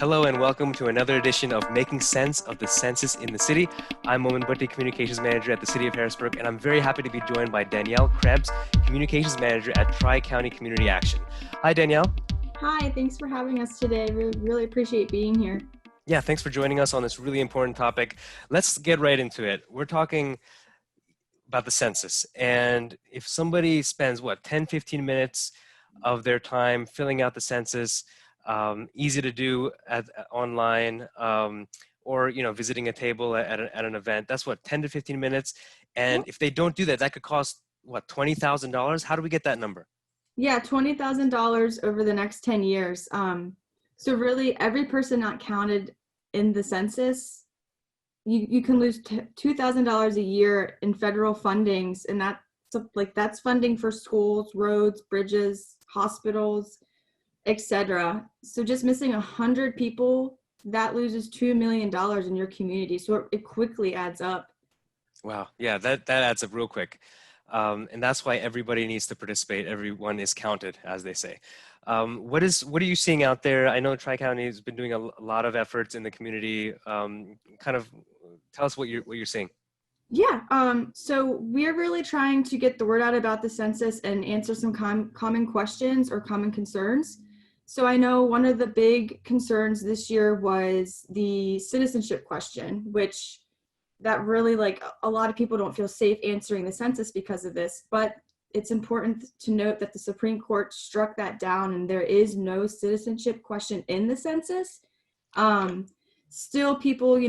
Hello and welcome to another edition of Making Sense of the Census in the City. I'm Momin Bhatti, Communications Manager at the City of Harrisburg, and I'm very happy to be joined by Danielle Krebs, Communications Manager at Tri-County Community Action. Hi, Danielle. Hi, thanks for having us today. Really appreciate being here. Yeah, thanks for joining us on this really important topic. Let's get right into it. We're talking about the census, and if somebody spends, 10, 15 minutes of their time filling out the census, easy to do online, or visiting a table at an event. That's 10 to 15 minutes. And if they don't do that, that could cost $20,000. How do we get that number? Yeah, $20,000 over the next 10 years. So really, every person not counted in the census, you can lose $2,000 a year in federal fundings, and that's funding for schools, roads, bridges, hospitals, etc. So just missing 100 people, that loses $2 million in your community. So it quickly adds up. Wow. Yeah, that adds up real quick. And that's why everybody needs to participate. Everyone is counted, as they say. What are you seeing out there? I know Tri-County has been doing a lot of efforts in the community. Kind of tell us what you're seeing. Yeah, so we're really trying to get the word out about the census and answer some common questions or common concerns. So I know one of the big concerns this year was the citizenship question, which that really, a lot of people don't feel safe answering the census because of this, but it's important to note that the Supreme Court struck that down and there is no citizenship question in the census. Still people,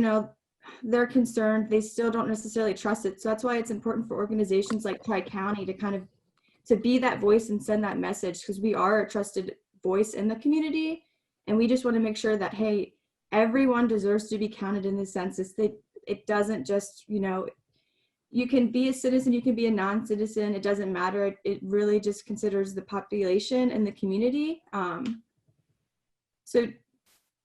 they're concerned, they still don't necessarily trust it. So that's why it's important for organizations like Tri-County to be that voice and send that message, because we are a trusted voice in the community, and we just want to make sure that, hey, everyone deserves to be counted in the census. It doesn't just, you can be a citizen, you can be a non-citizen, it doesn't matter. It really just considers the population and the community. So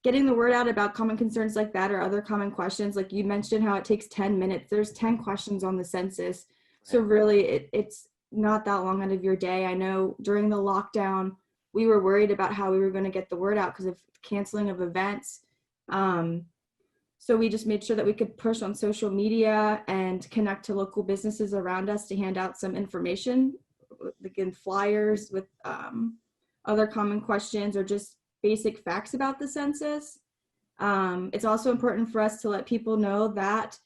getting the word out about common concerns like that or other common questions, like you mentioned how it takes 10 minutes, there's 10 questions on the census. So really it's not that long out of your day. I know during the lockdown, we were worried about how we were going to get the word out because of canceling of events. So we just made sure that we could push on social media and connect to local businesses around us to hand out some information, like in flyers with other common questions or just basic facts about the census. It's also important for us to let people know that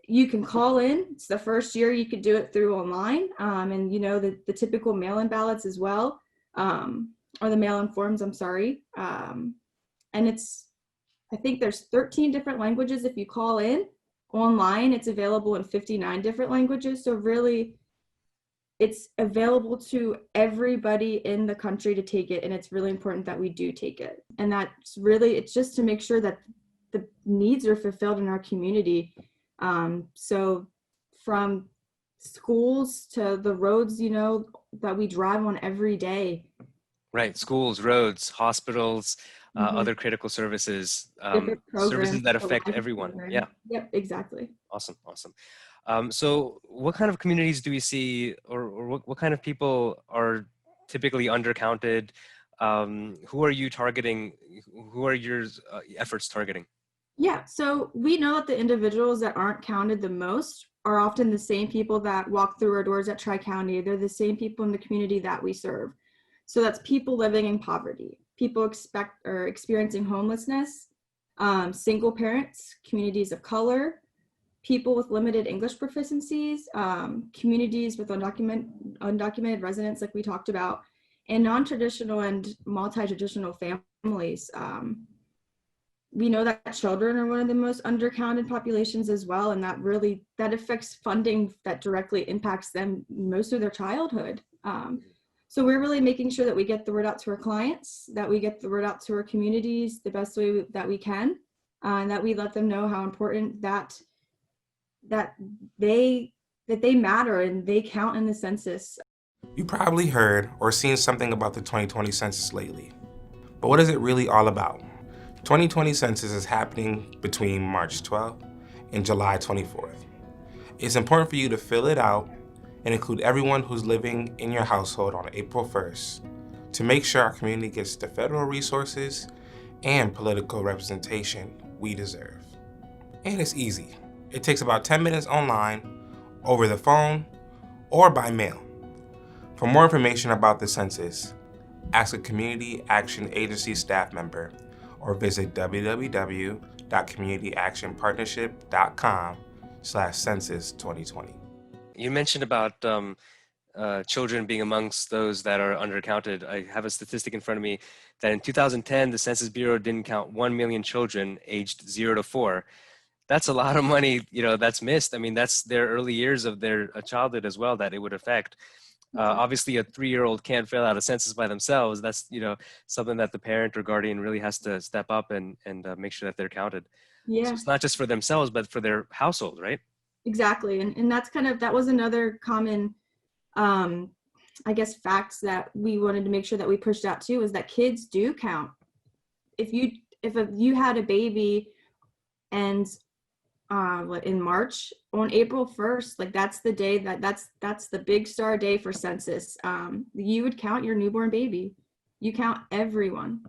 you can call in. It's the first year you could do it through online, and the typical mail-in ballots as well, or the mail-in forms, I'm sorry. And I think there's 13 different languages if you call in. Online, it's available in 59 different languages. So really, it's available to everybody in the country to take it, and it's really important that we do take it. And it's just to make sure that the needs are fulfilled in our community. So from schools to the roads, that we drive on every day. Right, schools, roads, hospitals, other critical services, services that affect everyone. Program. Yeah. Yep, exactly. Awesome. So what kind of communities do we see, or what kind of people are typically undercounted? Who are you targeting? Who are your efforts targeting? Yeah, so we know that the individuals that aren't counted the most are often the same people that walk through our doors at Tri-County. They're the same people in the community that we serve. So that's people living in poverty, people experiencing homelessness, single parents, communities of color, people with limited English proficiencies, communities with undocumented residents like we talked about, and non-traditional and multi-traditional families. We know that children are one of the most undercounted populations as well, and that affects funding that directly impacts them most of their childhood. So we're really making sure that we get the word out to our clients, that we get the word out to our communities the best way that we can, and that we let them know how important that they matter and they count in the census. You probably heard or seen something about the 2020 census lately. But what is it really all about? 2020 census is happening between March 12th and July 24th. It's important for you to fill it out and include everyone who's living in your household on April 1st to make sure our community gets the federal resources and political representation we deserve. And it's easy. It takes about 10 minutes online, over the phone, or by mail. For more information about the census, ask a Community Action Agency staff member or visit www.communityactionpartnership.com/census2020. You mentioned about children being amongst those that are undercounted. I have a statistic in front of me that in 2010, the Census Bureau didn't count 1 million children aged 0 to 4. That's a lot of money, that's missed. I mean, that's their early years of their childhood as well that it would affect. Obviously, a 3-year-old can't fill out a census by themselves. That's, something that the parent or guardian really has to step up and make sure that they're counted. Yeah. So it's not just for themselves, but for their household, right? Exactly. And that's that was another common, facts that we wanted to make sure that we pushed out too, is that kids do count. If you had a baby and in March, on April 1st, that's the day that's the big star day for census. You would count your newborn baby. You count everyone.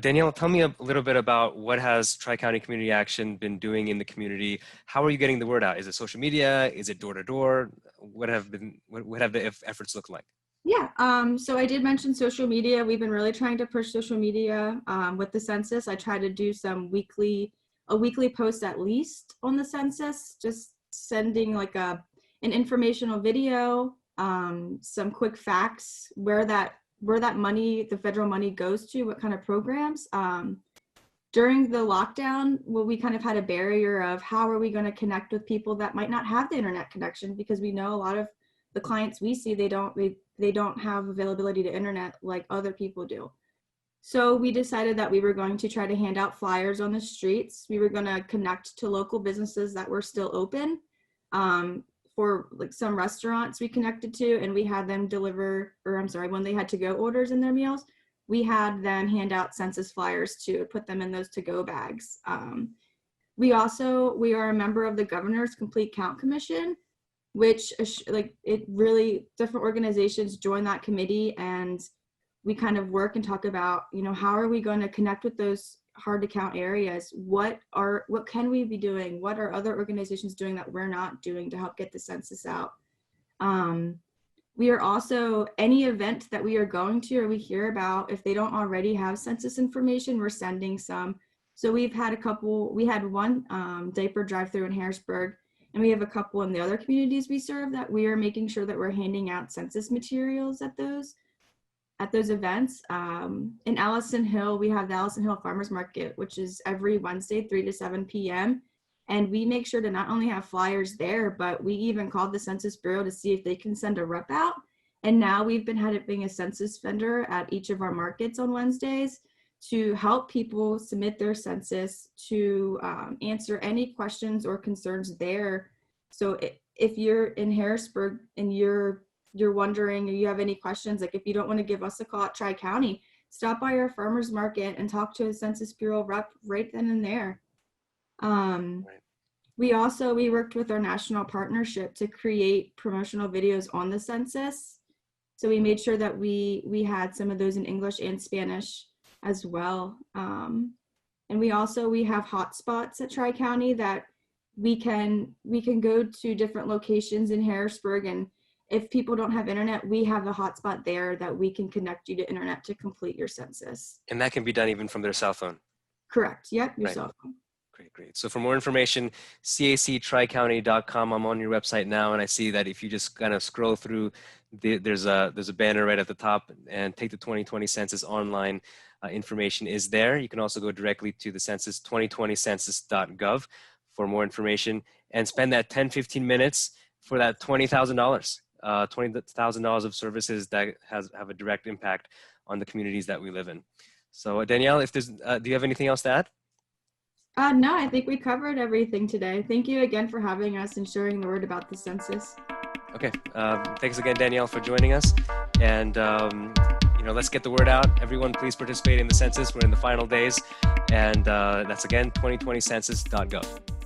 Danielle, tell me a little bit about what has Tri-County Community Action been doing in the community. How are you getting the word out? Is it social media? Is it door to door? What have the efforts looked like? Yeah, so I did mention social media. We've been really trying to push social media with the census. I try to do a weekly post at least on the census, just sending an informational video, some quick facts, where that money, the federal money, goes to, what kind of programs. During the lockdown, we kind of had a barrier of how are we going to connect with people that might not have the internet connection, because we know a lot of the clients we see, they don't have availability to internet like other people do. So we decided that we were going to try to hand out flyers on the streets. We were going to connect to local businesses that were still open. For some restaurants we connected to, and we had them when they had to-go orders in their meals, we had them hand out census flyers to put them in those to-go bags. We are a member of the Governor's Complete Count Commission, which different organizations join that committee, and we kind of work and talk about, how are we going to connect with those hard to count areas? What can we be doing? What are other organizations doing that we're not doing to help get the census out? We are also, any event that we are going to or we hear about, if they don't already have census information, we're sending some. So we had one diaper drive-through in Harrisburg, and we have a couple in the other communities we serve that we are making sure that we're handing out census materials at those events. In Allison Hill, we have the Allison Hill Farmers Market, which is every Wednesday, 3 to 7 p.m. And we make sure to not only have flyers there, but we even called the Census Bureau to see if they can send a rep out. And now we've been having a census vendor at each of our markets on Wednesdays to help people submit their census, to answer any questions or concerns there. So if you're in Harrisburg and you're wondering, or you have any questions, if you don't want to give us a call at Tri-County, stop by our farmers market and talk to a Census Bureau rep right then and there. We worked with our national partnership to create promotional videos on the census. So we made sure that we had some of those in English and Spanish as well. And we have hotspots at Tri-County that we can go to different locations in Harrisburg, and if people don't have internet, we have a hotspot there that we can connect you to internet to complete your census. And that can be done even from their cell phone? Correct. Yep, your right. cell phone. Great. So for more information, cactricounty.com. I'm on your website now, and I see that if you just kind of scroll through, there's a banner right at the top, and take the 2020 census online. Information is there. You can also go directly to the census, 2020census.gov, for more information, and spend that 10-15 minutes for that $20,000. $20,000 of services that have a direct impact on the communities that we live in. So Danielle, do you have anything else to add? No, I think we covered everything today. Thank you again for having us and sharing the word about the census. Okay, thanks again, Danielle, for joining us. And let's get the word out. Everyone, please participate in the census. We're in the final days, and that's again 2020census.gov.